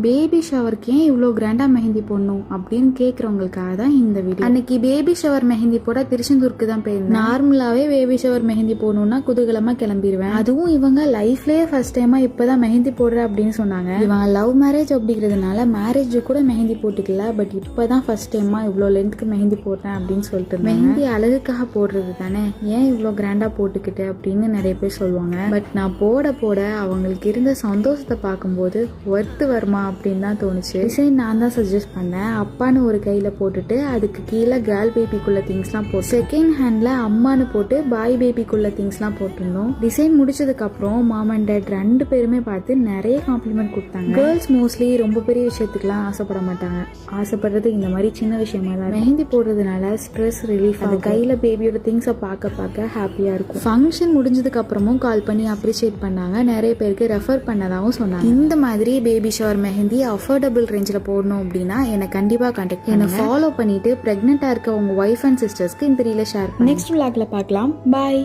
Baby ஷவருக்கு ஏன் இவ்வளோ கிராண்டா மெஹந்தி போடணும் அப்படின்னு கேட்குறவங்களுக்காக தான் இந்த வீடியோ. அன்னைக்கு பேபி ஷவர் மெஹந்தி போட திருச்செந்தூருக்கு தான் போயிருந்தேன். நார்மலாவே பேபி ஷவர் மெஹந்தி போடணும்னா குதூகலமா கிளம்பிடுவேன். அதுவும் இவங்க லைஃப்லயே ஃபர்ஸ்ட் டைமா இப்பதான் மெஹந்தி போடுற அப்படின்னு சொன்னாங்க. இவங்க லவ் மேரேஜ் அப்படிங்கிறதுனால மேரேஜ் கூட மெஹந்தி போட்டுக்கல, பட் இப்பதான் ஃபர்ஸ்ட் டைமா இவ்வளோ லென்த்துக்கு மெஹந்தி போடுறேன் அப்படின்னு சொல்லிட்டு. மெஹந்தி அழகுக்காக போடுறது தானே, ஏன் இவ்வளோ கிராண்டா போட்டுக்கிட்டு அப்படின்னு நிறைய பேர் சொல்லுவாங்க. பட் நான் போட போட அவங்களுக்கு இருந்த சந்தோஷத்தை பார்க்கும்போது ஒர்த்து வருமா அப்படின்னு தான் தோணுச்சு. டிசைன் நான் தான் சஜஸ்ட் பண்ணேன். அப்பான்னு ஒரு கையில போட்டுட்டு அதுக்கு கீழே கேர்ள் பேபிக்குள்ள திங்ஸ்லாம் போட்டு செகண்ட் ஹேண்ட்ல அம்மானு போட்டு பாய் பேபிக்குள்ள திங்ஸ்லாம் போட்டிருந்தோம். டிசைன் முடிச்சதுக்கு அப்புறம் மாம் அண்ட் டாட் 2 பேருமே பார்த்து நிறைய காம்ப்ளிமெண்ட் கொடுத்தாங்க. கேர்ள்ஸ் மோஸ்ட்லி ரொம்ப பெரிய விஷயத்துக்குலாம் ஆசைப்பட மாட்டாங்க. ஆசைப்படுறது இந்த மாதிரி சின்ன விஷயமா தான். மெஹந்தி போடுறதுனால ஸ்ட்ரெஸ் ரிலீஃப், அது கையில பேபியோட திங்ஸை பார்க்க ஹாப்பியா இருக்கும். ஃபங்க்ஷன் முடிஞ்சதுக்கு அப்புறமும் கால் பண்ணி அப்ரிஷியேட் பண்ணாங்க. நிறைய பேருக்கு ரெஃபர் பண்ணதாகவும் சொன்னாங்க. இந்த மாதிரி பேபி ஷவர் மெஹந்தி அஃபோர்டபுள் ரேஞ்சில் போடணும் அப்படின்னா என்னை கண்டிப்பாக கான்டாக்ட் பண்ணுங்க. ஃபாலோ பண்ணிட்டு பிரெக்னெண்டா இருக்க உங்க ஒய்ஃப் அண்ட் சிஸ்டர்ஸ்க்கு இந்த ரீல ஷேர். நெக்ஸ்ட் விளாக்ல பார்க்கலாம். பாய்.